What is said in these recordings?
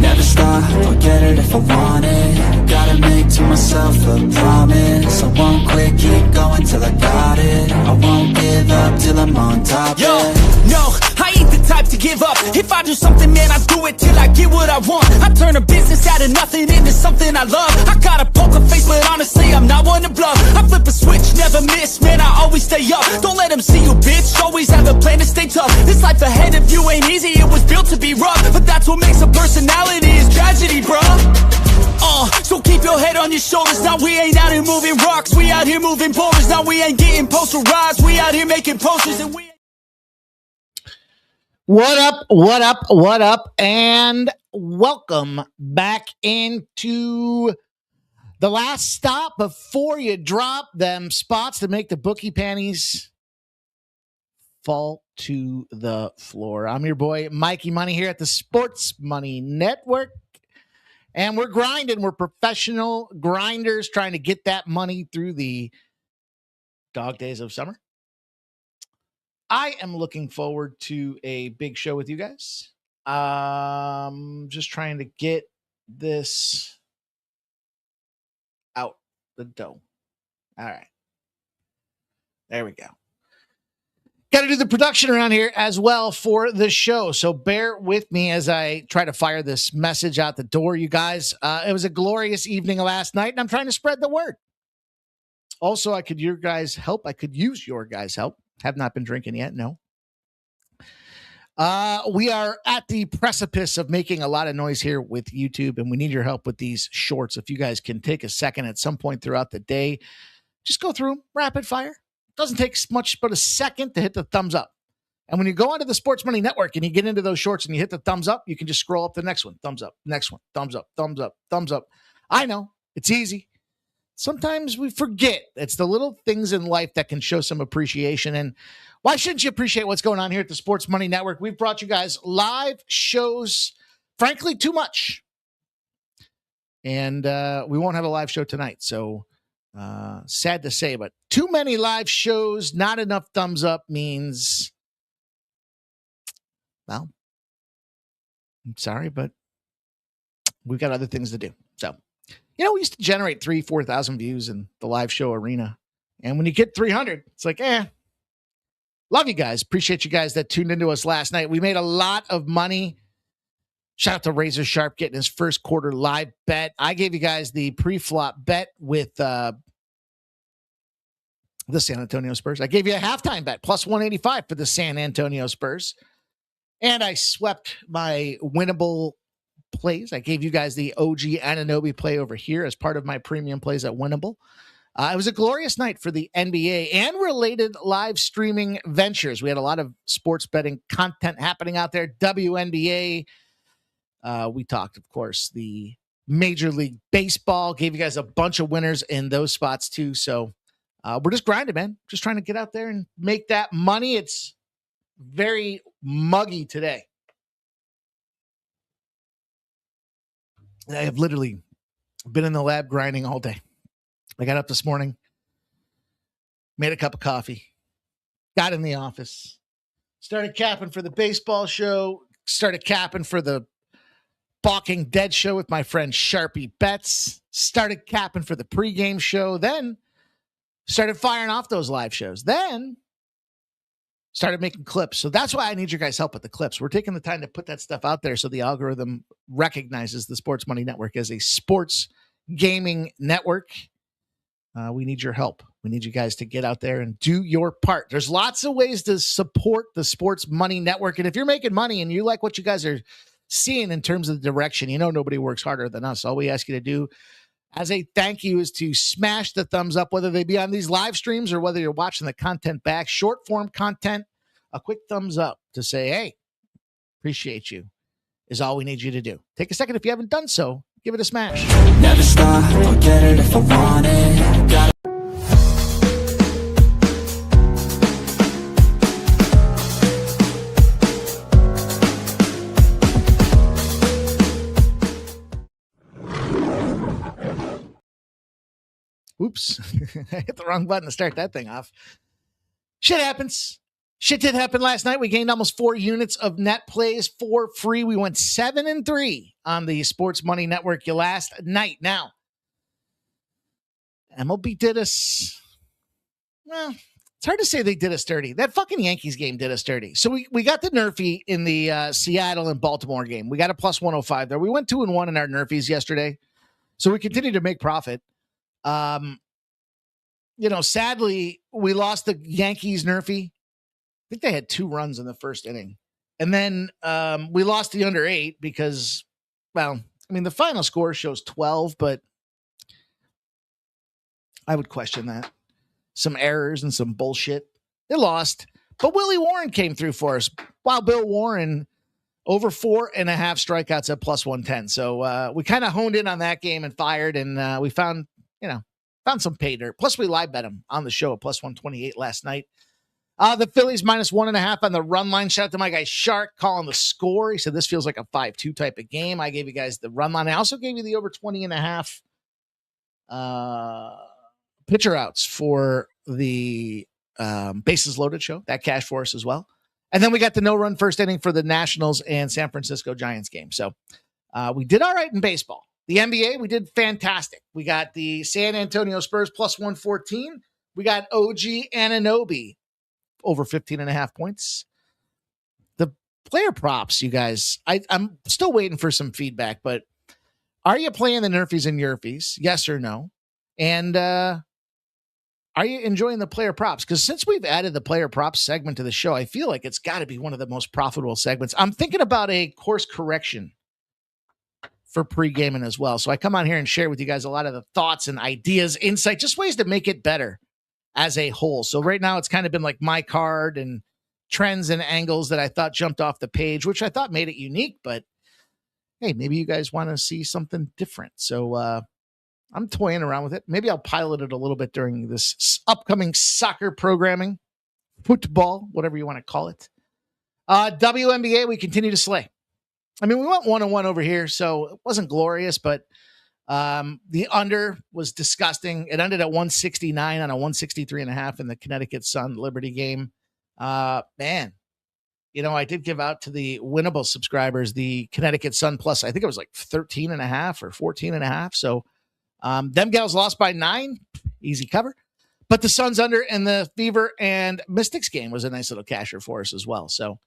Never stop, I'll get it if I want it. Gotta make to myself a promise. I won't quit, keep going till I got it. I won't give up till I'm on top. Yo, no, I ain't the type to give up. If I do something, man, I do it till I get what I want. I turn a business out of nothing into something I love. I got a poker face, but honestly, I'm not one to bluff. I flip a switch, never miss, man, I always stay up. Don't let them see you, bitch, always have a plan to stay tough. This life ahead of you ain't easy, it was built to be rough. But that's what makes a personality, is tragedy, bruh. So keep your head on your shoulders. Now we ain't out here moving rocks, we out here moving boulders. Now we ain't getting posterized, we out here making posters. And we... What up, and welcome back into the last stop before you drop them spots to make the bookie panties fall to the floor. I'm your boy, Mikey Money, here at the Sports Money Network. And we're grinding. We're professional grinders trying to get that money through the dog days of summer. I am looking forward to a big show with you guys. Just trying to get this out the door. All right. There we go. Got to do the production around here as well for the show. So bear with me as I try to fire this message out the door, you guys. It was a glorious evening last night, and I'm trying to spread the word. Also, I could use your guys' help. Have not been drinking yet, no. We are at the precipice of making a lot of noise here with YouTube, and we need your help with these shorts. If you guys can take a second at some point throughout the day, just go through them, rapid fire. Doesn't take much but a second to hit the thumbs up. And when you go onto the Sports Money Network and you get into those shorts and you hit the thumbs up, you can just scroll up to the next one. Thumbs up, next one, thumbs up, thumbs up, thumbs up. I know, it's easy. Sometimes we forget. It's the little things in life that can show some appreciation. And why shouldn't you appreciate what's going on here at the Sports Money Network? We've brought you guys live shows, frankly, too much. And we won't have a live show tonight. So sad to say, but too many live shows, not enough thumbs up means, well, I'm sorry, but we've got other things to do. So, we used to generate 3,000, 4,000 views in the live show arena. And when you get 300, it's like, love you guys. Appreciate you guys that tuned into us last night. We made a lot of money. Shout out to Razor Sharp getting his first quarter live bet. I gave you guys the pre-flop bet with the San Antonio Spurs. I gave you a halftime bet, plus 185 for the San Antonio Spurs. And I swept my winnable plays. I gave you guys the OG Anunoby play over here as part of my premium plays at Winnable. It was a glorious night for the NBA and related live streaming ventures. We had a lot of sports betting content happening out there. WNBA. We talked, of course, the Major League Baseball. Gave you guys a bunch of winners in those spots too. So we're just grinding, man. Just trying to get out there and make that money. It's very muggy today. I have literally been in the lab grinding all day. I got up this morning, made a cup of coffee, got in the office, started capping for the baseball show, started capping for the Balking Dead show with my friend Sharpie Betts, started capping for the pregame show, then started firing off those live shows, then started making clips. So that's why I need your guys' help with the clips. We're taking the time to put that stuff out there so the algorithm recognizes the Sports Money Network as a sports gaming network. We need your help. We need you guys to get out there and do your part. There's lots of ways to support the Sports Money Network. And if you're making money and you like what you guys are seeing in terms of the direction, nobody works harder than us. All we ask you to do as a thank you is to smash the thumbs up, whether they be on these live streams or whether you're watching the content back, short form content. A quick thumbs up to say, hey, appreciate you is all we need you to do. Take a second if you haven't done so. Give it a smash. Never stop, I'll get it if I want it. Gotta Oops. I hit the wrong button to start that thing off. Shit happens. Shit did happen last night. We gained almost 4 units of net plays for free. We went 7-3 on the Sports Money Network last night. Now, MLB did us, well, it's hard to say they did us dirty. That fucking Yankees game did us dirty. So we got the Nerfy in the Seattle and Baltimore game. We got a plus 105 there. We went 2-1 in our Nerfies yesterday. So we continue to make profit. Sadly, we lost the Yankees Nerfy. I think they had 2 runs in the first inning. And then we lost the under 8 because, the final score shows 12, but I would question that. Some errors and some bullshit. They lost. But Willie Warren came through for us. Wow, Bill Warren over 4.5 strikeouts at plus 110. So we kind of honed in on that game and fired, and we found some pay dirt. Plus, we live bet him on the show at plus 128 last night. The Phillies minus 1.5 on the run line. Shout out to my guy Shark calling the score. He said this feels like a 5-2 type of game. I gave you guys the run line. I also gave you the over 20.5 pitcher outs for the bases loaded show. That cash for us as well. And then we got the no-run first inning for the Nationals and San Francisco Giants game. So we did all right in baseball. The NBA, we did fantastic. We got the San Antonio Spurs plus 114. We got OG Anunoby over 15.5 points. The player props, you guys, I'm still waiting for some feedback, but are you playing the Nerfies and Yerfies? Yes or no? And are you enjoying the player props? Because since we've added the player props segment to the show, I feel like it's got to be one of the most profitable segments. I'm thinking about a course correction for pre-gaming as well. So I come on here and share with you guys a lot of the thoughts and ideas, insight, just ways to make it better as a whole. So right now it's kind of been like my card and trends and angles that I thought jumped off the page, which I thought made it unique, but hey, maybe you guys want to see something different. So I'm toying around with it. Maybe I'll pilot it a little bit during this upcoming soccer programming, football, whatever you want to call it. WNBA, we continue to slay. I mean, we went 1-1 over here, so it wasn't glorious, but the under was disgusting. It ended at 169 on a 163.5 in the Connecticut Sun Liberty game. Man, I did give out to the winnable subscribers the Connecticut Sun Plus. I think it was like 13.5 or 14.5. So them gals lost by 9. Easy cover. But the Suns under and the Fever and Mystics game was a nice little casher for us as well. So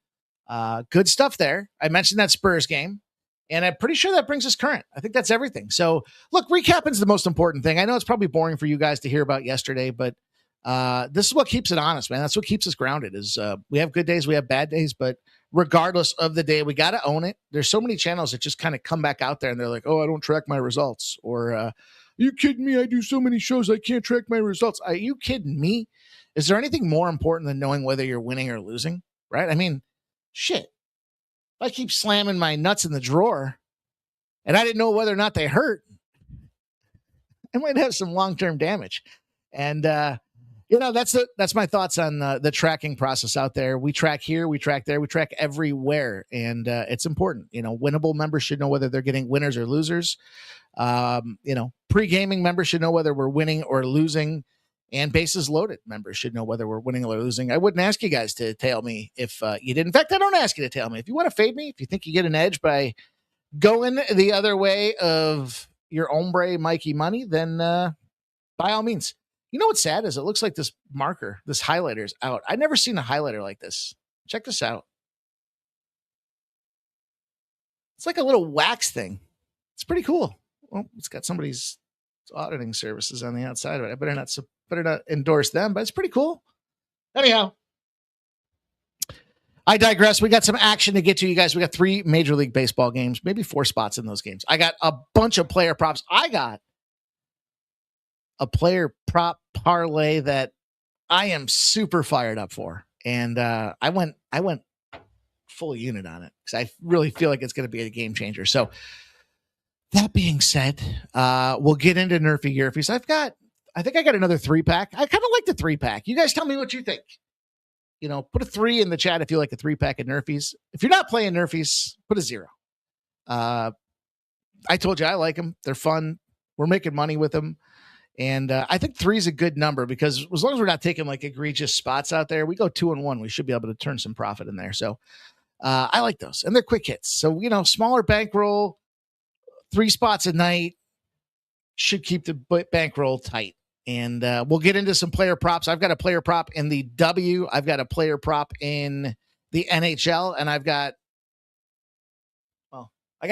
good stuff there. I mentioned that Spurs game, and I'm pretty sure that brings us current. I think that's everything. So look, recapping is the most important thing. I know it's probably boring for you guys to hear about yesterday, but this is what keeps it honest, man. That's what keeps us grounded is we have good days, we have bad days, but regardless of the day, we got to own it. There's so many channels that just kind of come back out there and they're like, oh, I don't track my results. Or are you kidding me? I do so many shows, I can't track my results. Are you kidding me? Is there anything more important than knowing whether you're winning or losing? Right? I mean, shit. If I keep slamming my nuts in the drawer and I didn't know whether or not they hurt, I might have some long-term damage. And, that's my thoughts on the tracking process out there. We track here, we track there, we track everywhere. And it's important. Winnable members should know whether they're getting winners or losers. Pre-gaming members should know whether we're winning or losing. And bases loaded members should know whether we're winning or losing. I wouldn't ask you guys to tail me if you did. In fact, I don't ask you to tail me. If you want to fade me, if you think you get an edge by going the other way of your hombre Mikey money, then by all means. You know what's sad is it looks like this marker, this highlighter is out. I've never seen a highlighter like this. Check this out. It's like a little wax thing. It's pretty cool. Well, it's got somebody's auditing services on the outside of it. I better not endorse them, but it's pretty cool. Anyhow, I digress. We got some action to get to, you guys. We got 3 Major League Baseball games, maybe 4 spots in those games. I got a bunch of player props. I got a player prop parlay that I am super fired up for. And I went full unit on it because I really feel like it's going to be a game changer. So that being said, we'll get into Nerfy Yerfies. I think I got another 3-pack. I kind of like the 3-pack. You guys tell me what you think. Put a 3 in the chat if you like the 3-pack of Nerfies. If you're not playing Nerfies, put a 0. I told you I like them. They're fun. We're making money with them. And I think 3 is a good number because as long as we're not taking like egregious spots out there, we go 2-1. We should be able to turn some profit in there. So I like those. And they're quick hits. So, smaller bankroll, 3 spots a night should keep the bankroll tight. And we'll get into some player props. I've got a player prop in the W. I've got a player prop in the NHL. And I got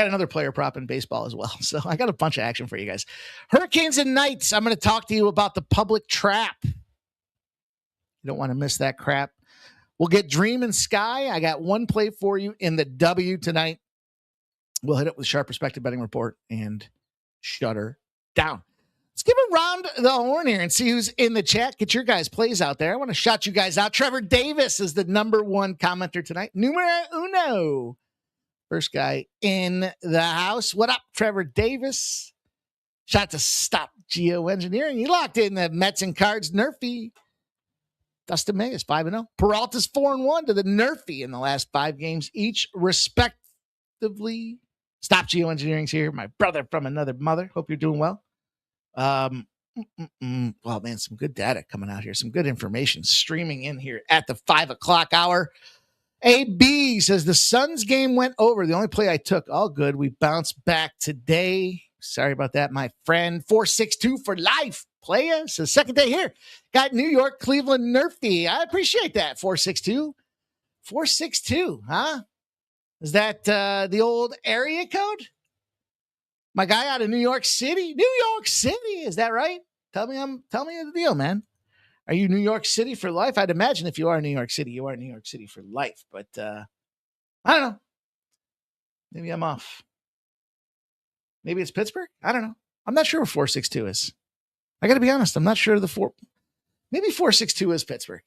another player prop in baseball as well. So I got a bunch of action for you guys. Hurricanes and Knights. I'm going to talk to you about the public trap. You don't want to miss that crap. We'll get Dream and Sky. I got one play for you in the W tonight. We'll hit it with Sharp Perspective Betting Report and shut her down. Let's give a round the horn here and see who's in the chat. Get your guys' plays out there. I want to shout you guys out. Trevor Davis is the number 1 commenter tonight. Numero uno. First guy in the house. What up, Trevor Davis? Shot to Stop Geoengineering. He locked in the Mets and Cards Nerfy. Dustin May is 5-0. Peralta's 4-1 to the Nerfy in the last 5 games each, respectively. Stop Geoengineering's here. My brother from another mother. Hope you're doing well. Well, man, some good data coming out here. Some good information streaming in here at the 5 o'clock hour. AB says the Suns game went over. The only play I took, all good. We bounced back today. Sorry about that, my friend. 462 for life. Playa says second day here. Got New York, Cleveland, Nerfy. I appreciate that. 462. 462, huh? Is that the old area code? My guy out of New York City. New York City, is that right? Tell me the deal, man. Are you New York City for life? I'd imagine if you are New York City, you are New York City for life. But I don't know. Maybe I'm off. Maybe it's Pittsburgh? I don't know. I'm not sure where 462 is. I got to be honest. I'm not sure maybe 462 is Pittsburgh.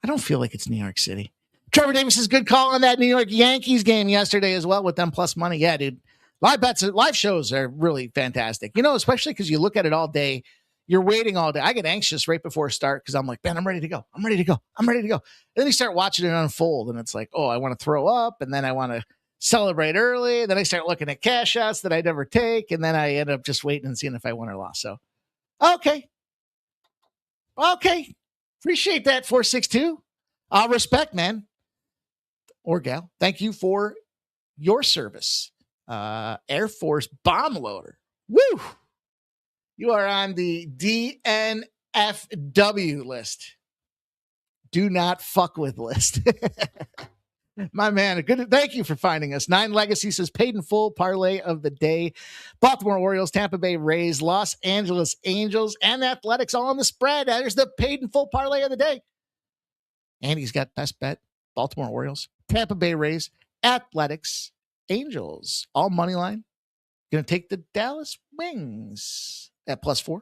I don't feel like it's New York City. Trevor Davis is good call on that New York Yankees game yesterday as well with them plus money. Yeah, dude. Live bets, live shows are really fantastic. Especially because you look at it all day. You're waiting all day. I get anxious right before start because I'm like, man, I'm ready to go. And then you start watching it unfold, and it's like, oh, I want to throw up, and then I want to celebrate early. Then I start looking at cash shots that I never take, and then I end up just waiting and seeing if I won or lost. So, okay. Appreciate that, 462. Respect, man. Or gal. Thank you for your service. Air Force bomb loader. Woo! You are on the DNFW list. Do not fuck with list. My man, good. Thank you for finding us. 9 Legacy says paid in full parlay of the day. Baltimore Orioles, Tampa Bay Rays, Los Angeles Angels, and Athletics all on the spread. There's the paid in full parlay of the day. And he's got best bet. Baltimore Orioles, Tampa Bay Rays, Athletics, Angels, all money line. Going to take the Dallas Wings at +4.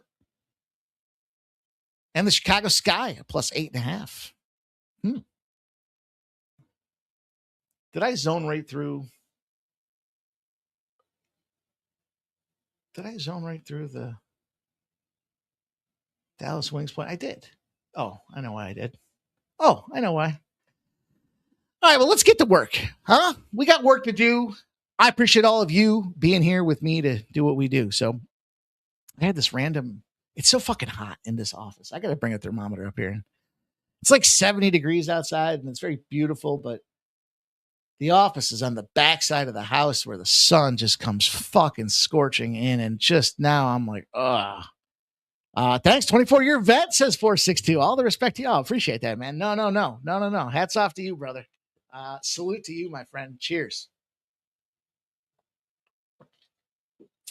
And the Chicago Sky at +8.5. Did I zone right through? The Dallas Wings point? I did. Oh, I know why I did. Oh, I know why. All right, well, let's get to work. Huh? We got work to do. I appreciate all of you being here with me to do what we do. So I had this it's so fucking hot in this office. I got to bring a thermometer up here. It's like 70 degrees outside, and it's very beautiful, but the office is on the backside of the house where the sun just comes fucking scorching in. And just now I'm like, ugh. Thanks. 24-year vet says 462. All the respect to y'all. Appreciate that, man. No. Hats off to you, brother. Salute to you, my friend. Cheers.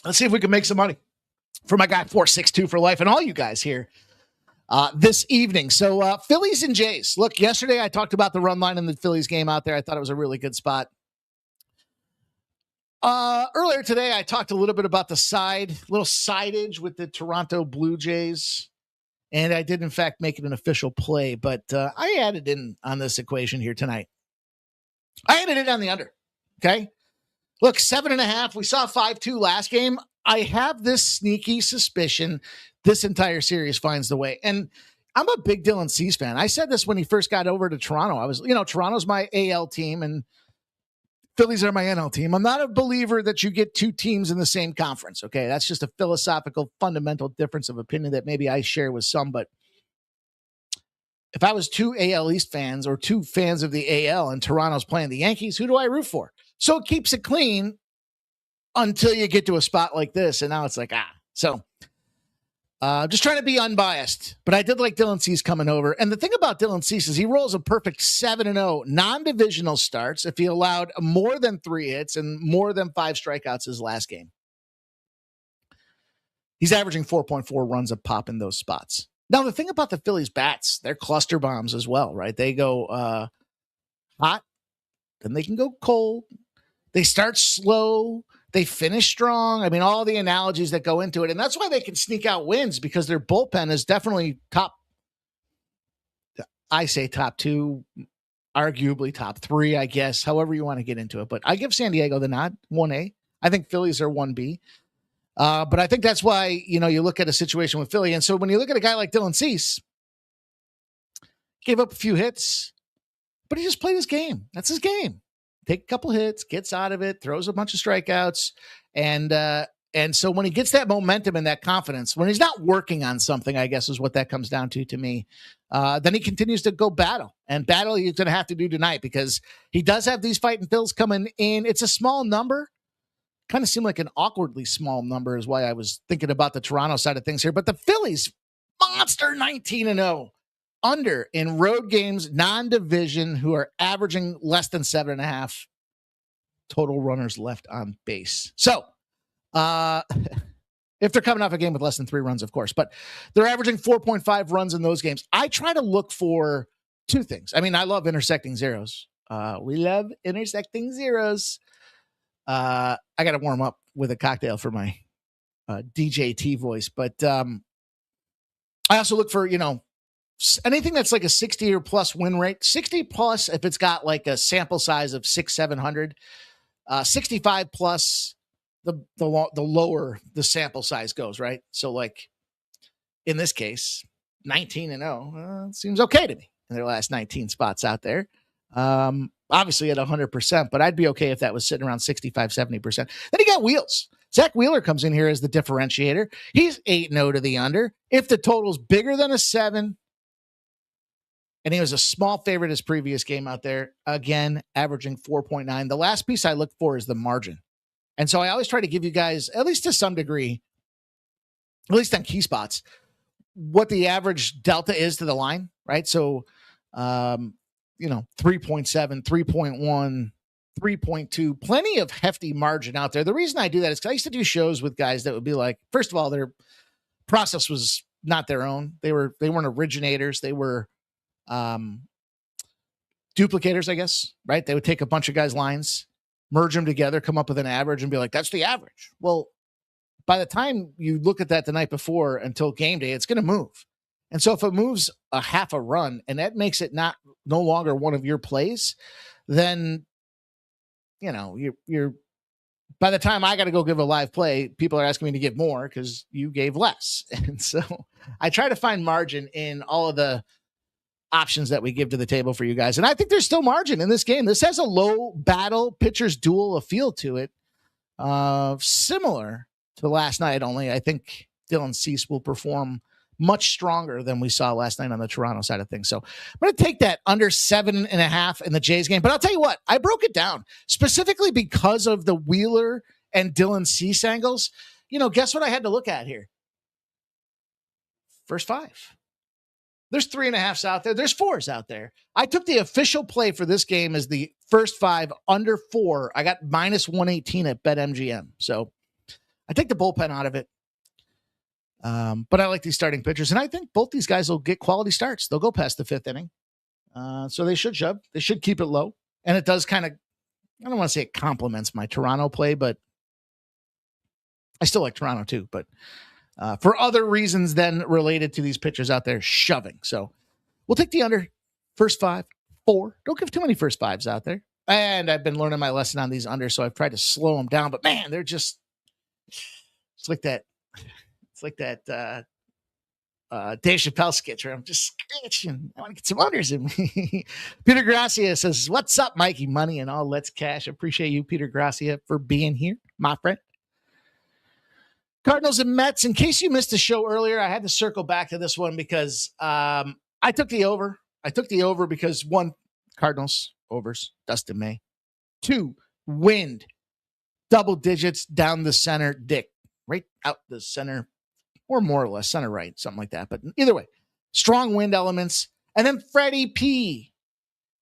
Let's see if we can make some money for my guy 462 for life and all you guys here this evening. So Phillies and Jays. Look, yesterday I talked about the run line in the Phillies game out there. I thought it was a really good spot. Earlier today, I talked a little bit about the little sidage with the Toronto Blue Jays. And I did, in fact, make it an official play. But I added in on this equation here tonight. I added it on the under. Okay. Look, 7.5. We saw 5-2 last game. I have this sneaky suspicion this entire series finds the way. And I'm a big Dylan Cease fan. I said this when he first got over to Toronto. I was, Toronto's my AL team, and Phillies are my NL team. I'm not a believer that you get two teams in the same conference. Okay. That's just a philosophical, fundamental difference of opinion that maybe I share with some. But if I was two AL East fans or two fans of the AL and Toronto's playing the Yankees, who do I root for? So it keeps it clean until you get to a spot like this. And now it's like, So just trying to be unbiased. But I did like Dylan Cease coming over. And the thing about Dylan Cease is he rolls a perfect 7-0 non-divisional starts if he allowed more than 3 hits and more than 5 strikeouts his last game. He's averaging 4.4 runs a pop in those spots. Now, the thing about the Phillies bats, they're cluster bombs as well, right? They go hot, then they can go cold. They start slow. They finish strong. I mean, all the analogies that go into it. And that's why they can sneak out wins, because their bullpen is definitely top. I say top 2, arguably top 3, I guess, however you want to get into it. But I give San Diego the nod, 1A. I think Phillies are 1B. But I think that's why, you look at a situation with Philly. And so when you look at a guy like Dylan Cease, gave up a few hits, but he just played his game. That's his game. Take a couple hits, gets out of it, throws a bunch of strikeouts. And so when he gets that momentum and that confidence, when he's not working on something, I guess is what that comes down to me, then he continues to go battle. And battle he's going to have to do tonight, because he does have these fighting Phils coming in. It's a small number. Kind of seemed like an awkwardly small number is why I was thinking about the Toronto side of things here. But the Phillies, monster 19-0. Under in road games, non-division, who are averaging less than 7.5 total runners left on base. So, if they're coming off a game with less than 3 runs, of course, but they're averaging 4.5 runs in those games. I try to look for 2 things. I mean, I love intersecting zeros. We love intersecting zeros. I got to warm up with a cocktail for my DJ T voice, but I also look for, anything that's like a 60 or plus win rate. 60 plus if it's got like a sample size of 600-700. 65 plus the lower the sample size goes, right? So like in this case, 19-0 seems okay to me in their last 19 spots out there. Obviously at 100%, but I'd be okay if that was sitting around 65-70%. Then you got Wheels. Zach Wheeler comes in here as the differentiator. He's 8-0 to the under. If the total's bigger than a 7, and he was a small favorite his previous game out there, again, averaging 4.9. The last piece I look for is the margin. And so I always try to give you guys, at least to some degree, at least on key spots, what the average delta is to the line, right? So, 3.7, 3.1, 3.2, plenty of hefty margin out there. The reason I do that is because I used to do shows with guys that would be like, first of all, their process was not their own. They weren't originators. They were duplicators, I guess, right? They would take a bunch of guys' lines, merge them together, come up with an average and be like, that's the average. Well, by the time you look at that the night before until game day, it's going to move. And so if it moves a half a run and that makes it no longer one of your plays, then, you're by the time I got to go give a live play, people are asking me to give more because you gave less. And so I try to find margin in all of the options that we give to the table for you guys. And I think there's still margin in this game. This has a low battle pitchers duel a feel to it. Similar to last night, only I think Dylan Cease will perform much stronger than we saw last night on the Toronto side of things. So I'm going to take that under 7.5 in the Jays game. But I'll tell you what, I broke it down specifically because of the Wheeler and Dylan Cease angles. Guess what I had to look at here? First 5. There's 3.5s out there. There's 4s out there. I took the official play for this game as the first 5 under 4. I got minus 118 at BetMGM. So I take the bullpen out of it. But I like these starting pitchers, and I think both these guys will get quality starts. They'll go past the 5th inning. So they should shove. They should keep it low. And it does kind of, I don't want to say it complements my Toronto play, but I still like Toronto too. But for other reasons than related to these pitchers out there shoving. So we'll take the under. First 5, 4. Don't give too many first 5s out there. And I've been learning my lesson on these under, so I've tried to slow them down. But man, they're just, it's like that Dave Chappelle sketch where I'm just scratching. I want to get some owners in me. Peter Gracia says, "What's up, Mikey Money and all? Let's cash." Appreciate you, Peter Gracia, for being here, my friend. Cardinals and Mets. In case you missed the show earlier, I had to circle back to this one because I took the over. I took the over because 1, Cardinals overs, Dustin May. 2, wind, double digits down the center, dick, right out the center, or more or less center right, something like that. But either way, strong wind elements. And then Freddie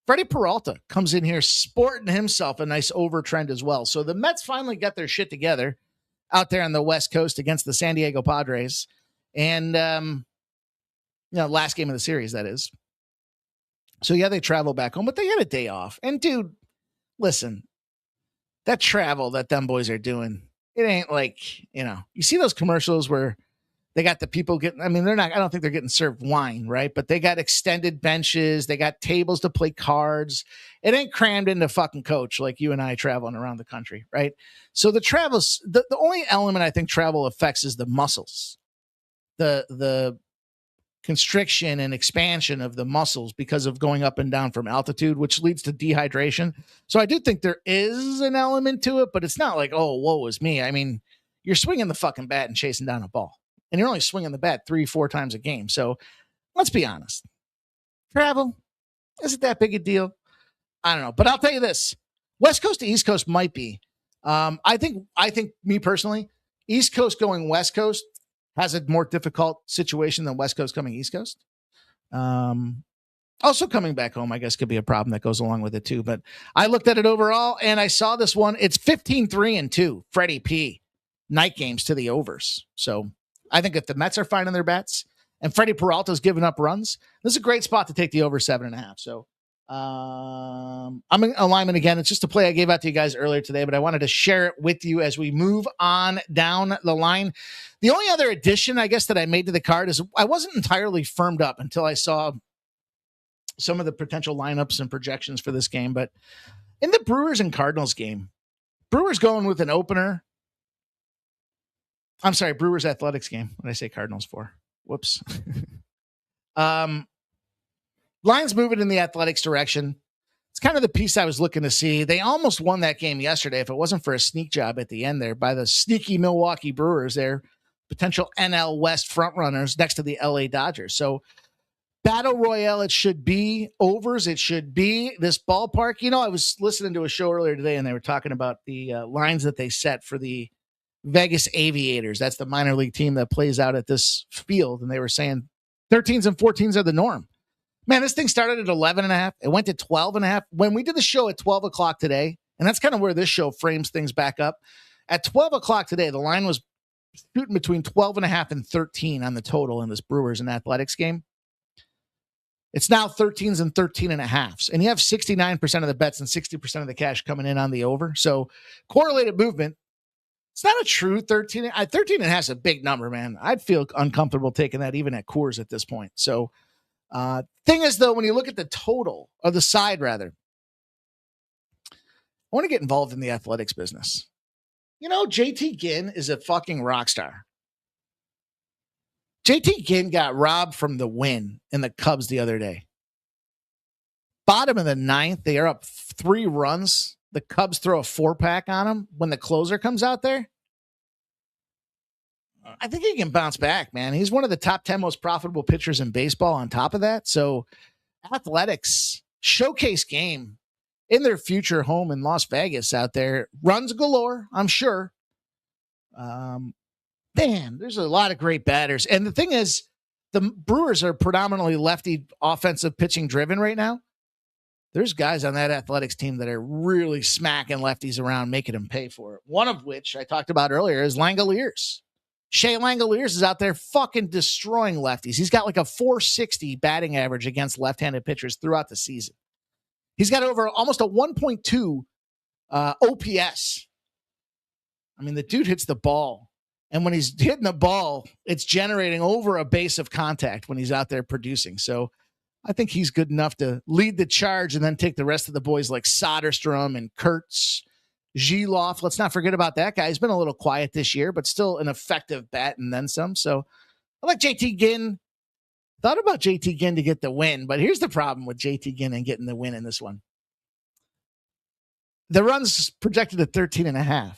Peralta comes in here sporting himself a nice over trend as well. So the Mets finally got their shit together out there on the West Coast against the San Diego Padres. And, last game of the series, that is. So, yeah, they travel back home, but they had a day off. And, dude, listen, that travel that them boys are doing, it ain't like, you see those commercials where they got the people getting, I don't think they're getting served wine, right? But they got extended benches. They got tables to play cards. It ain't crammed into fucking coach like you and I traveling around the country, right? So the travels, the only element I think travel affects is the muscles, the constriction and expansion of the muscles because of going up and down from altitude, which leads to dehydration. So I do think there is an element to it, but it's not like, oh, woe is me. I mean, you're swinging the fucking bat and chasing down a ball. And you're only swinging the bat 3-4 times a game. So let's be honest. Travel, is it that big a deal? I don't know. But I'll tell you this. West Coast to East Coast might be. I think me personally, East Coast going West Coast has a more difficult situation than West Coast coming East Coast. Also coming back home, I guess, could be a problem that goes along with it too. But I looked at it overall, and I saw this one. It's 15-3-2, Freddie P. Night games to the overs. So I think if the Mets are finding their bats and Freddie Peralta's giving up runs, this is a great spot to take the over 7.5. So I'm in alignment again. It's just a play I gave out to you guys earlier today, but I wanted to share it with you as we move on down the line. The only other addition, I guess, that I made to the card is I wasn't entirely firmed up until I saw some of the potential lineups and projections for this game. But in the Brewers and Cardinals game, Brewers going with an opener. I'm sorry, Brewers Athletics game. What did I say Cardinals for? Whoops. Lions moving in the Athletics direction. It's kind of the piece I was looking to see. They almost won that game yesterday if it wasn't for a sneak job at the end there by the sneaky Milwaukee Brewers, their potential NL West frontrunners next to the LA Dodgers. So Battle Royale, it should be. Overs, it should be. This ballpark, I was listening to a show earlier today, and they were talking about the lines that they set for the Vegas Aviators. That's the minor league team that plays out at this field. And they were saying 13s and 14s are the norm. Man, this thing started at 11.5. It went to 12.5. When we did the show at 12 o'clock today, and that's kind of where this show frames things back up. At 12 o'clock today, the line was shooting between 12.5 and 13 on the total in this Brewers and Athletics game. It's now 13s and 13.5s. And you have 69% of the bets and 60% of the cash coming in on the over. So correlated movement. It's not a true 13. 13.5 is a big number, man. I'd feel uncomfortable taking that even at Coors at this point. So thing is, though, when you look at the total, or the side, rather, I want to get involved in the athletics business. JT Ginn is a fucking rock star. JT Ginn got robbed from the win in the Cubs the other day. Bottom of the ninth, they are up 3 runs. The Cubs throw a 4-pack on him when the closer comes out there. I think he can bounce back, man. He's one of the top 10 most profitable pitchers in baseball on top of that. So Athletics showcase game in their future home in Las Vegas out there. Runs galore, I'm sure. Man, there's a lot of great batters. And the thing is, the Brewers are predominantly lefty offensive pitching driven right now. There's guys on that Athletics team that are really smacking lefties around, making them pay for it. One of which I talked about earlier is Langoliers. Shea Langoliers is out there fucking destroying lefties. He's got like a 460 batting average against left-handed pitchers throughout the season. He's got over almost a 1.2 OPS. I mean, the dude hits the ball. And when he's hitting the ball, it's generating over a base of contact when he's out there producing. So I think he's good enough to lead the charge and then take the rest of the boys like Soderstrom and Kurtz, Zhiloff. Let's not forget about that guy. He's been a little quiet this year, but still an effective bat and then some. So I like JT Ginn. Thought about JT Ginn to get the win, but here's the problem with JT Ginn and getting the win in this one. The run's projected at 13.5.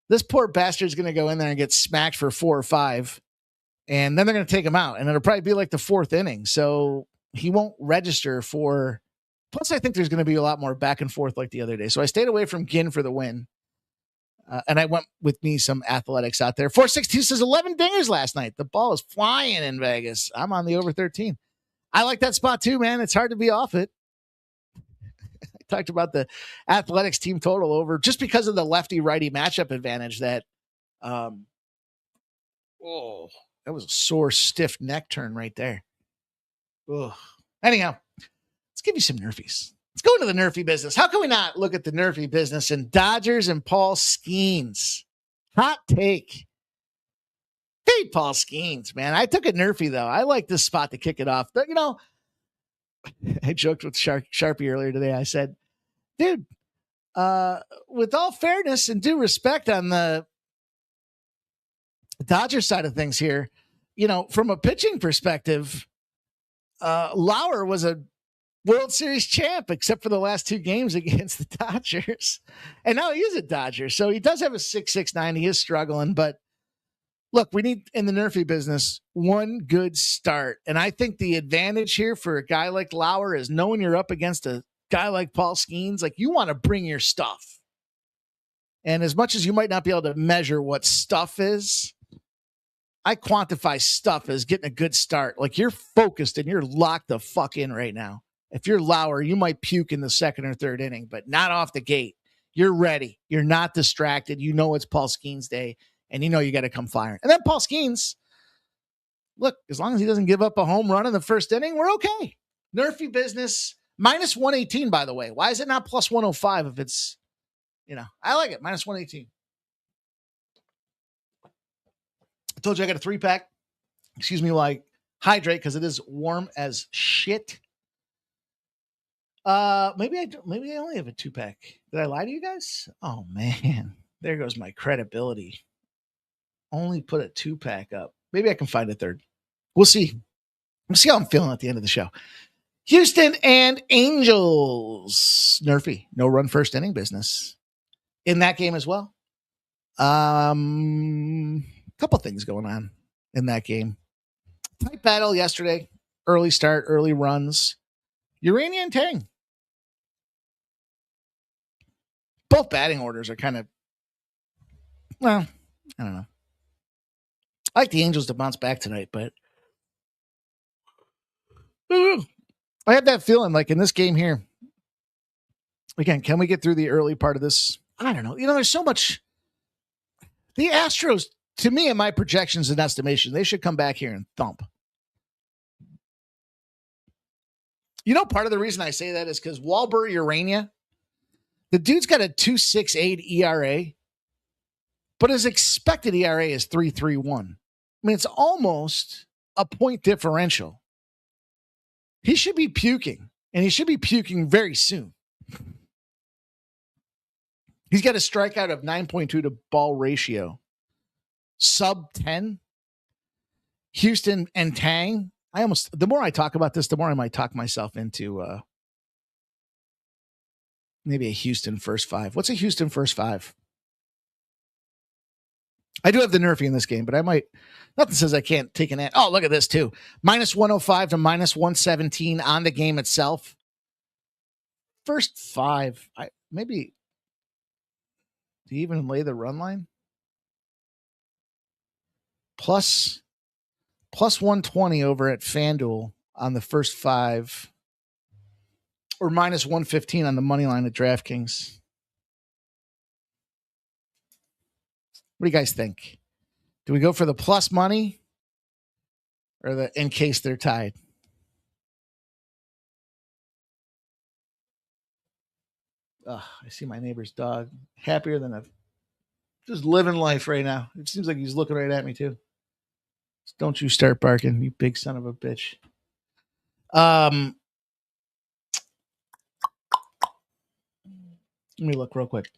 This poor bastard's going to go in there and get smacked for 4 or 5, and then they're going to take him out, and it'll probably be like the 4th inning, so he won't register for. Plus, I think there's going to be a lot more back and forth like the other day, so I stayed away from Ginn for the win, and I went with me some athletics out there. 462 says 11 dingers last night. The ball is flying in Vegas. I'm on the over 13. I like that spot too, man. It's hard to be off it. I talked about the athletics team total over just because of the lefty-righty matchup advantage that that was a sore, stiff neck turn right there. Ugh. Anyhow, let's give you some Nerfies. Let's go into the Nerfie business. How can we not look at the Nerfie business and Dodgers and Paul Skeens? Hot take. Hey, Paul Skeens, man. I took a Nerfie, though. I like this spot to kick it off. But, you know, I joked with Sharpie earlier today. I said, dude, with all fairness and due respect on the Dodgers side of things here, you know, from a pitching perspective, Lauer was a World Series champ, except for the last 2 games against the Dodgers. And now he is a Dodger. So he does have a 6.69. He is struggling. But look, we need in the Nerfie business one good start. And I think the advantage here for a guy like Lauer is knowing you're up against a guy like Paul Skeens. Like, you want to bring your stuff. And as much as you might not be able to measure what stuff is, I quantify stuff as getting a good start. Like, you're focused and you're locked the fuck in right now. If you're Lauer, you might puke in the 2nd or 3rd inning, but not off the gate. You're ready. You're not distracted. You know it's Paul Skeens' day, and you know you got to come firing. And then Paul Skeens, look, as long as he doesn't give up a home run in the 1st inning, we're okay. Nerfy business, minus 118, by the way. Why is it not plus 105 if it's, you know, I like it, minus 118. I told you I got a 3-pack. Excuse me while I hydrate because it is warm as shit. Maybe I only have a 2-pack. Did I lie to you guys? Oh man, there goes my credibility. Only put a 2-pack up. Maybe I can find a 3rd. We'll see. We'll see how I'm feeling at the end of the show. Houston and Angels. Nerfy, no run 1st inning business in that game as well. Couple things going on in that game. Tight battle yesterday. Early start, early runs. Urania and Tang. Both batting orders are kind of, well, I don't know. I like the Angels to bounce back tonight, but I have that feeling like in this game here, again, can we get through the early part of this? I don't know. You know, there's so much. The Astros, to me, in my projections and estimation, they should come back here and thump. You know, part of the reason I say that is because Walber Urania, the dude's got a 2.68 ERA, but his expected ERA is 3.31. I mean, it's almost a point differential. He should be puking, and he should be puking very soon. He's got a strikeout of 9.2 to ball ratio. Sub 10. Houston and Tang. The more I talk about this, the more I might talk myself into maybe a Houston first 5. What's a Houston first 5? I do have the Nerfy in this game, but I might. Nothing says I can't take an ad. Oh, look at this too. Minus 105 to minus 117 on the game itself. First 5. Maybe. Do you even lay the run line? Plus 120 over at FanDuel on the first 5. Or minus 115 on the money line at DraftKings. What do you guys think? Do we go for the plus money or the in case they're tied? I see my neighbor's dog happier than I've just living life right now. It seems like he's looking right at me too. Don't you start barking, you big son of a bitch. Let me look real quick.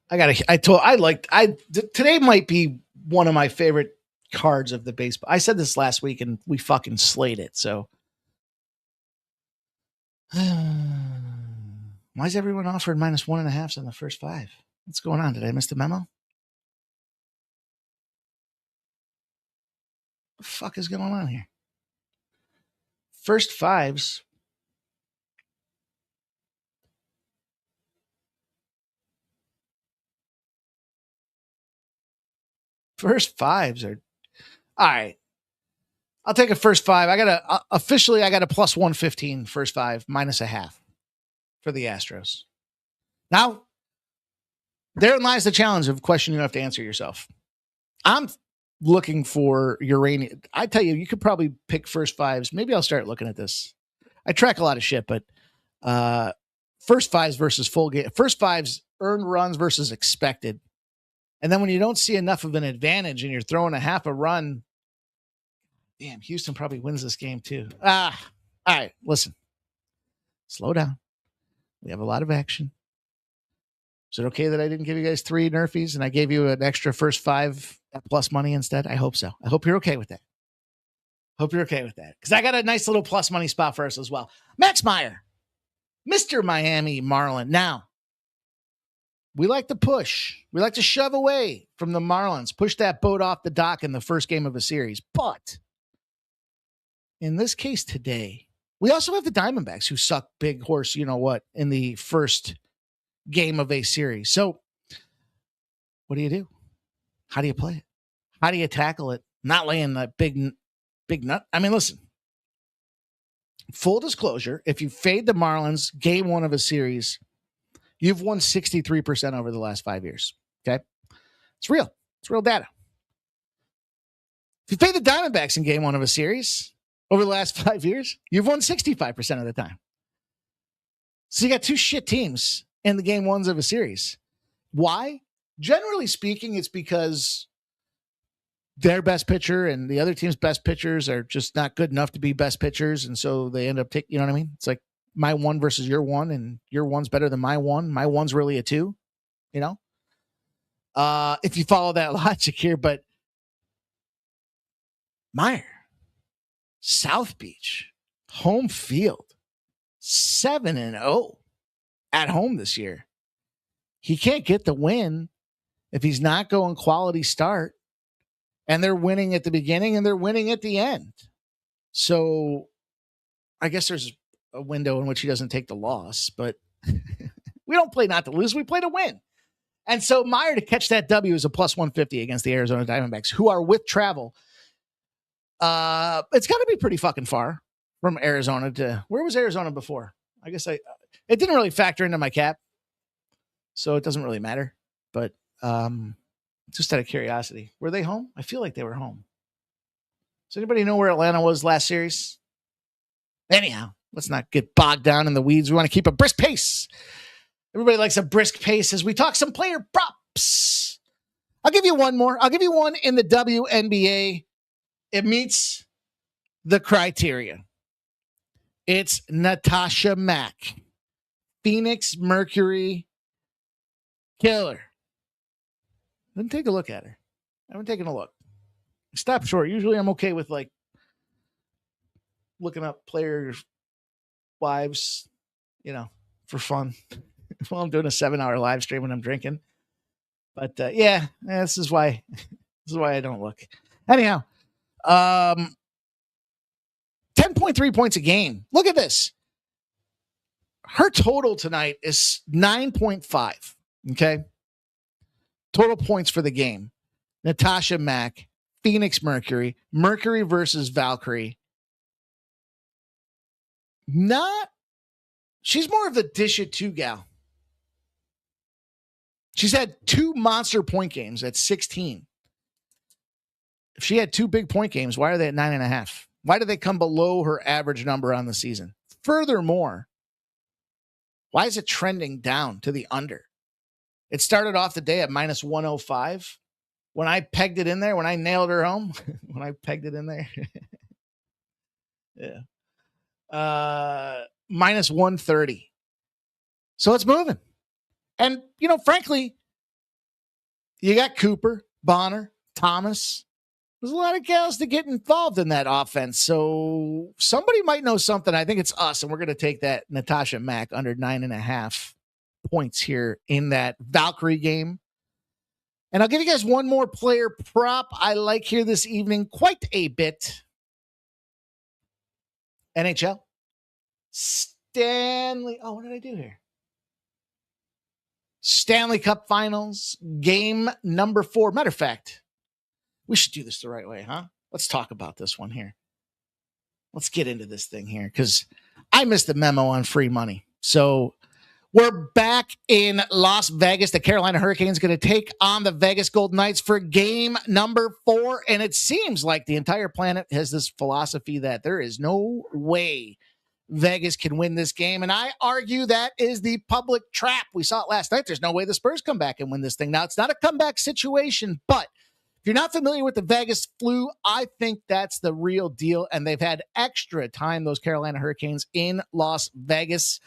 Today might be one of my favorite cards of the baseball. I said this last week and we fucking slayed it. So why is everyone offered -1.5 in the first 5? What's going on? Did I miss the memo? What the fuck is going on here? First 5s. First 5s are all right. I'll take a first 5. I got a +115 first 5 -0.5 for the Astros. Now, therein lies the challenge of question you have to answer yourself. I'm looking for uranium. I tell you, you could probably pick first 5s. Maybe I'll start looking at this. I track a lot of shit, but first 5s versus full game. First 5s earned runs versus expected. And then when you don't see enough of an advantage and you're throwing a half a run, damn, Houston probably wins this game too. All right, listen. Slow down. We have a lot of action. Is it okay that I didn't give you guys 3 Nerfies and I gave you an extra first 5 at plus money instead? I hope so. I hope you're okay with that. Hope you're okay with that. Because I got a nice little plus money spot for us as well. Max Meyer, Mr. Miami Marlin. Now, we like to push. We like to shove away from the Marlins, push that boat off the dock in the first game of a series. But in this case today, we also have the Diamondbacks who suck big horse, you know what, in the first game of a series. So what do? How do you play it? How do you tackle it? Not laying that big nut. I mean, listen, full disclosure, if you fade the Marlins game 1 of a series, you've won 63% over the last 5 years. Okay. It's real. It's real data. If you fade the Diamondbacks in game 1 of a series over the last 5 years, you've won 65% of the time. So you got 2 shit teams in the game 1s of a series. Why? Generally speaking, it's because their best pitcher and the other team's best pitchers are just not good enough to be best pitchers. And so they end up taking, you know what I mean? It's like my 1 versus your 1, and your 1's better than my 1. My 1's really a 2, you know? If you follow that logic here, but Meyer, South Beach, home field, 7-0 at home this year. He can't get the win if he's not going quality start, and they're winning at the beginning and they're winning at the end. So I guess there's a window in which he doesn't take the loss, but we don't play not to lose. We play to win. And so Meyer to catch that W is a +150 against the Arizona Diamondbacks, who are with travel. It's got to be pretty fucking far from Arizona to where was Arizona before? I guess it didn't really factor into my cap, so it doesn't really matter. But just out of curiosity, were they home? I feel like they were home. Does anybody know where Atlanta was last series? Anyhow, let's not get bogged down in the weeds. We want to keep a brisk pace. Everybody likes a brisk pace as we talk some player props. I'll give you one more. I'll give you one in the WNBA. It meets the criteria. It's Natasha Mack, Phoenix Mercury killer. Then take a look at her. I haven't taken a look. Stop short. Usually I'm okay with like looking up players' wives, you know, for fun while I'm doing a 7-hour live stream when I'm drinking. But this is why I don't look. Anyhow, 10.3 points a game. Look at this. Her total tonight is 9.5. Okay. Total points for the game. Natasha Mack, Phoenix Mercury, Mercury versus Valkyrie. She's more of the dish it 2 gal. She's had 2 monster point games at 16. If she had 2 big point games, why are they at 9.5? Why do they come below her average number on the season? Furthermore, why is it trending down to the under? It started off the day at -105. When I pegged it in there, when I nailed her home, when I pegged it in there, yeah, -130. So it's moving. And, frankly, you got Cooper, Bonner, Thomas, There's a lot of gals to get involved in that offense. So somebody might know something. I think it's us, and we're going to take that Natasha Mack under 9.5 points here in that Valkyrie game. And I'll give you guys one more player prop I like here this evening, quite a bit. NHL Stanley. Oh, what did I do here? Stanley Cup Finals, game number 4. Matter of fact, we should do this the right way, huh? Let's talk about this one here. Let's get into this thing here because I missed the memo on free money. So we're back in Las Vegas. The Carolina Hurricanes going to take on the Vegas Golden Knights for game number 4. And it seems like the entire planet has this philosophy that there is no way Vegas can win this game. And I argue that is the public trap. We saw it last night. There's no way the Spurs come back and win this thing. Now, it's not a comeback situation, but if you're not familiar with the Vegas flu, I think that's the real deal. And they've had extra time, those Carolina Hurricanes in Las Vegas.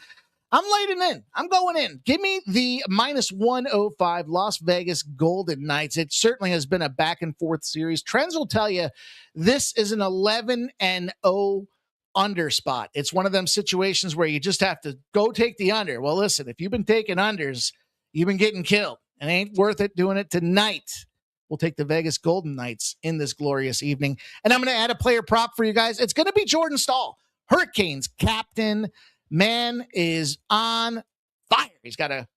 I'm laying in. I'm going in. Give me the -105 Las Vegas Golden Knights. It certainly has been a back and forth series. Trends will tell you this is an 11-0 under spot. It's one of them situations where you just have to go take the under. Well, listen, if you've been taking unders, you've been getting killed. It ain't worth it doing it tonight. We'll take the Vegas Golden Knights in this glorious evening. And I'm going to add a player prop for you guys. It's going to be Jordan Staal. Hurricanes captain. Man is on fire. He's got a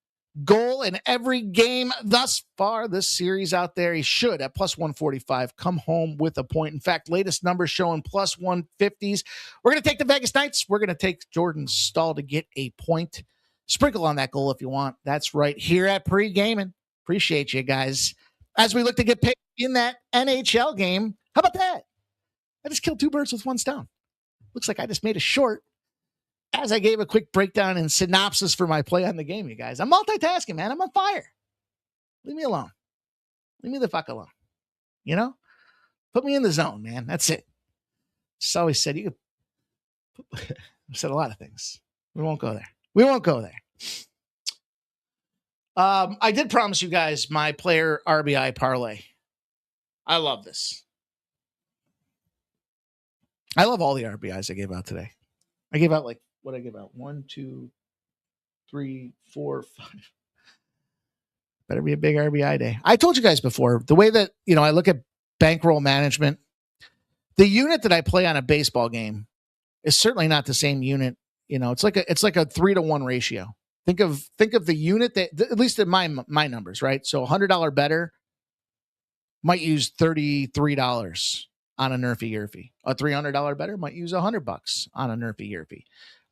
goal in every game thus far this series out there. He should, at +145, come home with a point. In fact, latest numbers showing +150s. We're going to take the Vegas Knights. We're going to take Jordan Staal to get a point. Sprinkle on that goal if you want. That's right here at Pregaming. Appreciate you guys. As we look to get paid in that NHL game, how about that? I just killed 2 birds with 1 stone. Looks like I just made a short as I gave a quick breakdown and synopsis for my play on the game, you guys. I'm multitasking, man. I'm on fire. Leave me alone. Leave me the fuck alone. You know? Put me in the zone, man. That's it. Just always said you could. I've said a lot of things. We won't go there. We won't go there. I did promise you guys my player RBI parlay. I love this. I love all the RBIs I gave out today. I gave out what I give out? 1, 2, 3, 4, 5. Better be a big RBI day. I told you guys before, the way that, I look at bankroll management, the unit that I play on a baseball game is certainly not the same unit. It's like a 3-to-1 ratio. Think of the unit that, at least in my numbers, right? So $100 better might use $33 on a Nerfy Yerfy. A $300 better might use $100 on a Nerfy Yerfy.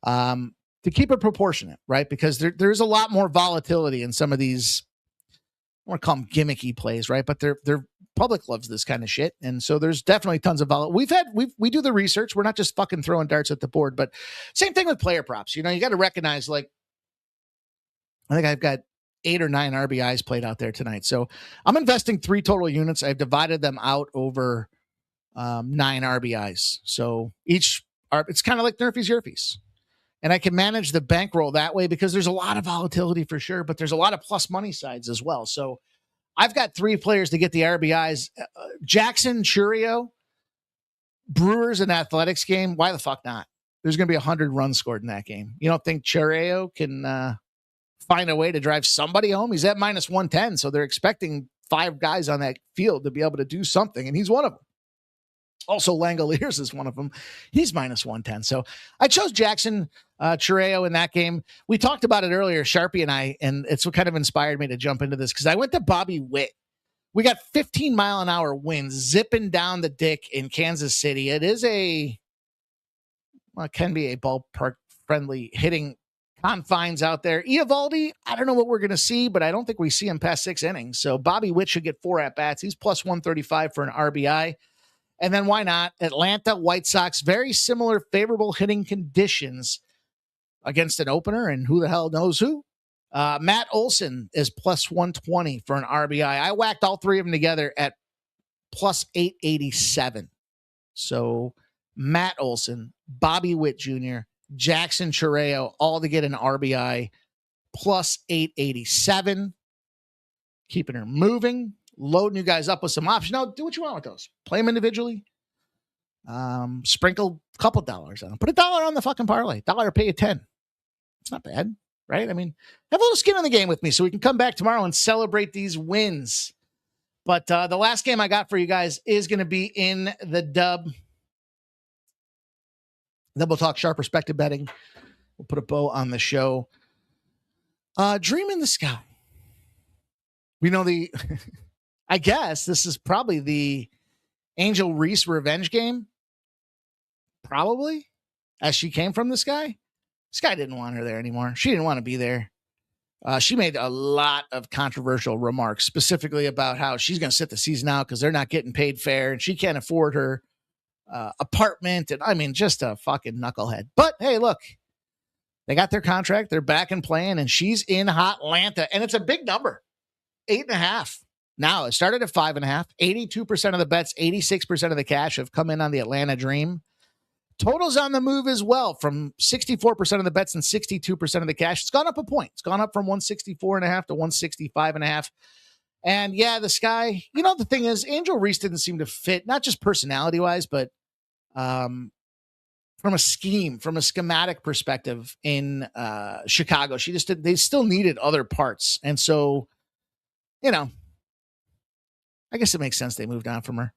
To keep it proportionate, right? Because there's a lot more volatility in some of these, I want to call them gimmicky plays, right? But their public loves this kind of shit. And so there's definitely tons of volatility. We do the research. We're not just fucking throwing darts at the board, but same thing with player props. You got to recognize, I think I've got 8 or 9 RBIs played out there tonight. So I'm investing 3 total units. I've divided them out over 9 RBIs. So it's kind of like Nerfy's Yerfys. And I can manage the bankroll that way because there's a lot of volatility for sure, but there's a lot of plus money sides as well. So I've got 3 players to get the RBIs. Jackson Chourio, Brewers and Athletics game. Why the fuck not? There's going to be 100 runs scored in that game. You don't think Chourio can find a way to drive somebody home? He's at -110, so they're expecting 5 guys on that field to be able to do something, and he's one of them. Also, Langoliers is one of them. He's -110. So I chose Jackson Chourio in that game. We talked about it earlier, Sharpie and I, and it's what kind of inspired me to jump into this because I went to Bobby Witt. We got 15-mile-an-hour winds zipping down the dick in Kansas City. It is it can be a ballpark-friendly hitting confines out there. Eovaldi, I don't know what we're going to see, but I don't think we see him past 6 innings. So Bobby Witt should get 4 at-bats. He's +135 for an RBI. And then why not? Atlanta White Sox, very similar favorable hitting conditions against an opener, and who the hell knows who. Matt Olson is +120 for an RBI. I whacked all 3 of them together at +887. So Matt Olson, Bobby Witt Jr., Jackson Chourio, all to get an RBI +887. Keeping her moving. loading you guys up with some options. Now, do what you want with those. Play them individually. Sprinkle a couple dollars on them. Put $1 on the fucking parlay. $1 pay you 10. It's not bad, right? I mean, have a little skin in the game with me so we can come back tomorrow and celebrate these wins. But the last game I got for you guys is going to be in the dub. Then we'll talk sharp perspective betting. We'll put a bow on the show. Dream in the Sky. We know I guess this is probably the Angel Reese revenge game. Probably. As she came from the sky. Sky didn't want her there anymore. She didn't want to be there. She made a lot of controversial remarks, specifically about how she's going to sit the season out because they're not getting paid fair and she can't afford her apartment. And I mean, just a fucking knucklehead. But hey, look, they got their contract. They're back and playing, and she's in Hotlanta, and it's a big number, 8.5. Now it started at 5.5. 82% of the bets, 86% of the cash have come in on the Atlanta Dream. Totals on the move as well, from 64% of the bets and 62% of the cash. It's gone up a point. It's gone up from 164.5 to 165.5. And yeah, the Sky, the thing is, Angel Reese didn't seem to fit, not just personality wise, but from a schematic perspective in Chicago. They still needed other parts. And so, I guess it makes sense they moved on from her.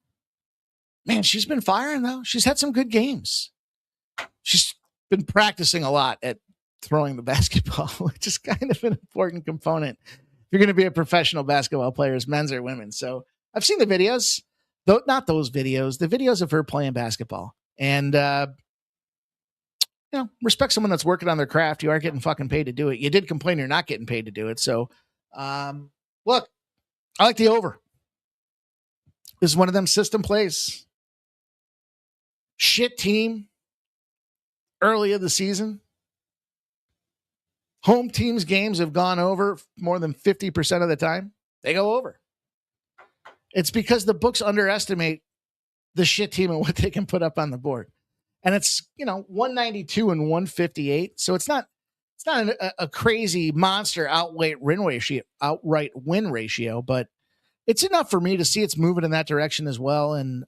Man, she's been firing, though. She's had some good games. She's been practicing a lot at throwing the basketball, which is kind of an important component if you're going to be a professional basketball player, men's or women. So I've seen the videos, though not those videos, the videos of her playing basketball. And, respect someone that's working on their craft. You are getting fucking paid to do it. You did complain you're not getting paid to do it. So, look, I like the over. This is one of them system plays. Shit team early of the season. Home teams' games have gone over more than 50% of the time. They go over. It's because the books underestimate the shit team and what they can put up on the board. And it's, 192 and 158. So it's not a crazy monster outright win ratio, but it's enough for me to see it's moving in that direction as well. And,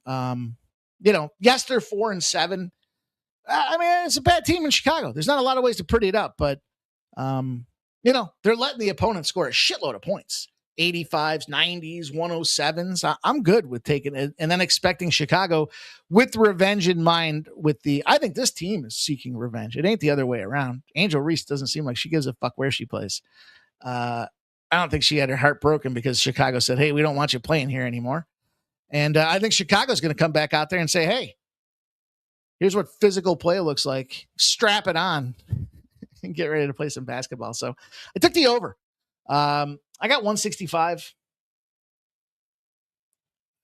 yes, they're 4-7. I mean, it's a bad team in Chicago. There's not a lot of ways to pretty it up, but, they're letting the opponent score a shitload of points. 85s, 90s, 107s. I'm good with taking it and then expecting Chicago with revenge in mind I think this team is seeking revenge. It ain't the other way around. Angel Reese doesn't seem like she gives a fuck where she plays. I don't think she had her heart broken because Chicago said, hey, we don't want you playing here anymore. And I think Chicago's going to come back out there and say, hey, here's what physical play looks like. Strap it on and get ready to play some basketball. So I took the over. I got 165.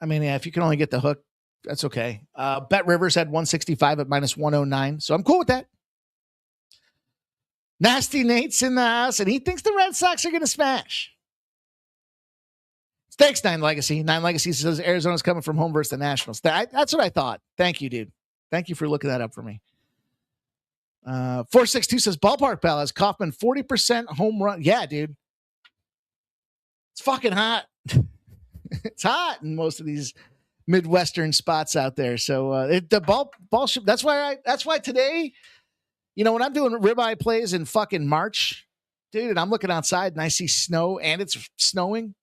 I mean, yeah, if you can only get the hook, that's okay. Bet Rivers had 165 at minus 109. So I'm cool with that. Nasty Nate's in the house, and he thinks the Red Sox are going to smash. Thanks, Nine Legacy. Nine Legacy says Arizona's coming from home versus the Nationals. That's what I thought. Thank you, dude. Thank you for looking that up for me. 462 says Ballpark Palace, Kaufman 40% home run. Yeah, dude. It's fucking hot. It's hot in most of these Midwestern spots out there. So the ball that's why today, when I'm doing ribeye plays in fucking March, dude, and I'm looking outside and I see snow and it's snowing,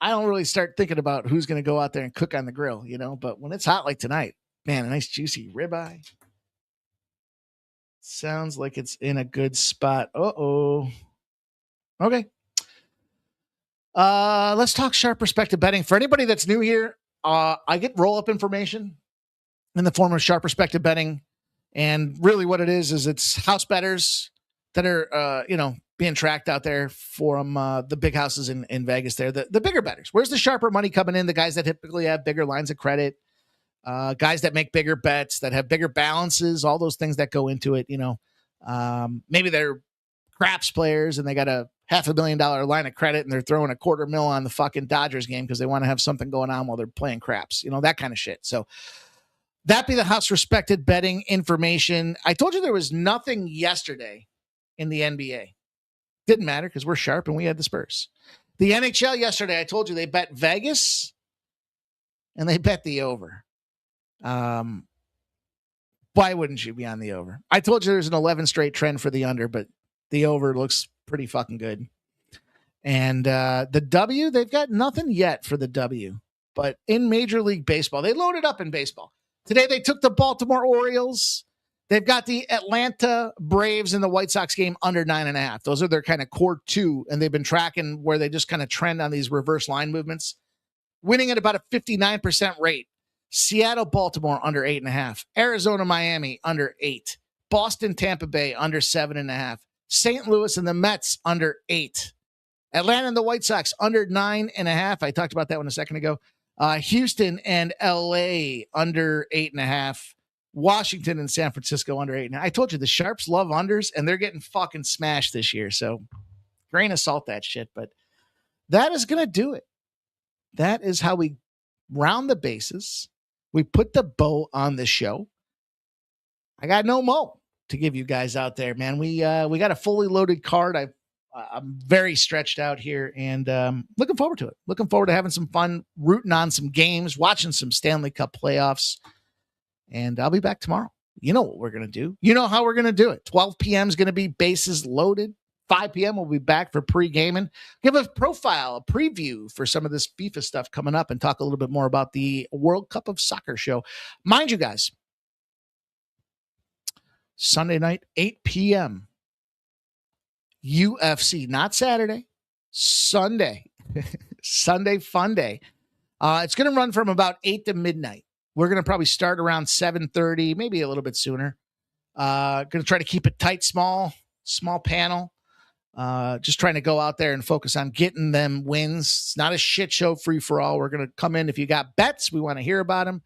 I don't really start thinking about who's going to go out there and cook on the grill, but when it's hot like tonight, man, a nice juicy ribeye. Sounds like it's in a good spot. Uh-oh. Okay. Let's talk sharp perspective betting. For anybody that's new here, I get roll-up information in the form of sharp perspective betting. And really what it is it's house bettors that are, being tracked out there from the big houses in Vegas there. The bigger bettors. Where's the sharper money coming in? The guys that typically have bigger lines of credit, guys that make bigger bets, that have bigger balances, all those things that go into it, maybe they're craps players and they got a $500,000 line of credit and they're throwing $250,000 on the fucking Dodgers game because they want to have something going on while they're playing craps, that kind of shit. So that be the house respected betting information. I told you there was nothing yesterday in the NBA. Didn't matter because we're sharp and we had the Spurs. The NHL yesterday, I told you they bet Vegas and they bet the over. Why wouldn't you be on the over? I told you there's an 11 straight trend for the under, but the over looks pretty fucking good. And the W, they've got nothing yet for the W. But in Major League Baseball, they loaded up in baseball. Today they took the Baltimore Orioles. They've got the Atlanta Braves and the White Sox game under 9.5. Those are their kind of core two, and they've been tracking where they just kind of trend on these reverse line movements. Winning at about a 59% rate. Seattle, Baltimore under 8.5. Arizona, Miami under 8. Boston, Tampa Bay under 7.5. St. Louis and the Mets under 8. Atlanta and the White Sox under 9.5. I talked about that one a second ago. Houston and LA under 8.5. Washington and San Francisco under 8.5. I told you the Sharps love unders, and they're getting fucking smashed this year. So grain of salt that shit, but that is going to do it. That is how we round the bases. We put the bow on the show. I got no mo to give you guys out there, man. We got a fully loaded card. I'm very stretched out here and looking forward to it. Looking forward to having some fun, rooting on some games, watching some Stanley Cup playoffs. And I'll be back tomorrow. You know what we're going to do. You know how we're going to do it. 12 p.m. is going to be bases loaded. 5 p.m. we'll be back for pre-gaming. Give a profile, a preview for some of this FIFA stuff coming up and talk a little bit more about the World Cup of Soccer show. Mind you guys, Sunday night, 8 p.m. UFC, not Saturday, Sunday. Sunday fun day. It's going to run from about 8 to midnight. We're going to probably start around 7:30, maybe a little bit sooner. Going to try to keep it tight, small panel. Just trying to go out there and focus on getting them wins. It's not a shit show free for all. We're going to come in. If you got bets, we want to hear about them.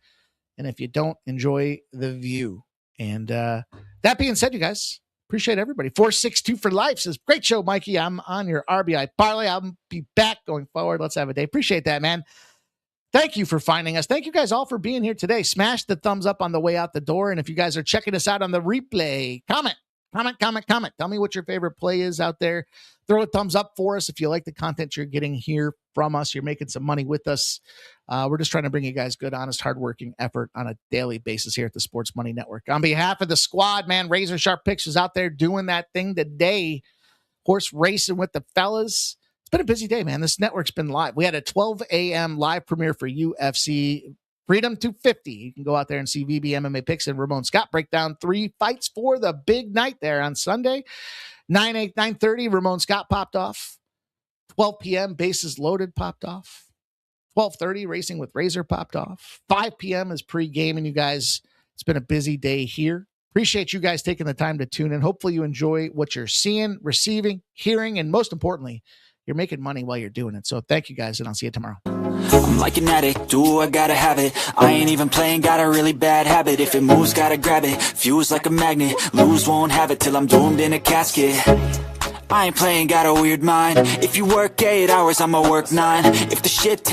And if you don't, enjoy the view. And that being said, you guys, appreciate everybody. 462 for life says, great show, Mikey. I'm on your RBI parlay. I'll be back going forward. Let's have a day. Appreciate that, man. Thank you for finding us. Thank you guys all for being here today. Smash the thumbs up on the way out the door. And if you guys are checking us out on the replay, comment. Tell me what your favorite play is out there. Throw a thumbs up for us if you like the content you're getting here from us. You're making some money with us. We're just trying to bring you guys good, honest, hardworking effort on a daily basis here at the Sports Money Network. On behalf of the squad, man, Razor Sharp Picks is out there doing that thing today. Horse racing with the fellas. It's been a busy day, man. This network's been live. We had a 12 a.m. live premiere for UFC Freedom 250. You can go out there and see VB MMA Picks and Ramon Scott break down 3 fights for the big night there on Sunday. 9:30, Ramon Scott popped off. 12 p.m., Bases Loaded popped off. 12:30, Racing with Razor popped off. 5 p.m. is pre-gaming, you guys. It's been a busy day here. Appreciate you guys taking the time to tune in. Hopefully you enjoy what you're seeing, receiving, hearing, and most importantly, you're making money while you're doing it. So thank you guys, and I'll see you tomorrow. I'm like an addict, do I gotta have it. I ain't even playing, got a really bad habit. If it moves, gotta grab it, fuse like a magnet. Lose, won't have it till I'm doomed in a casket. I ain't playing, got a weird mind. If you work 8 hours, I'ma work 9. If the shit takes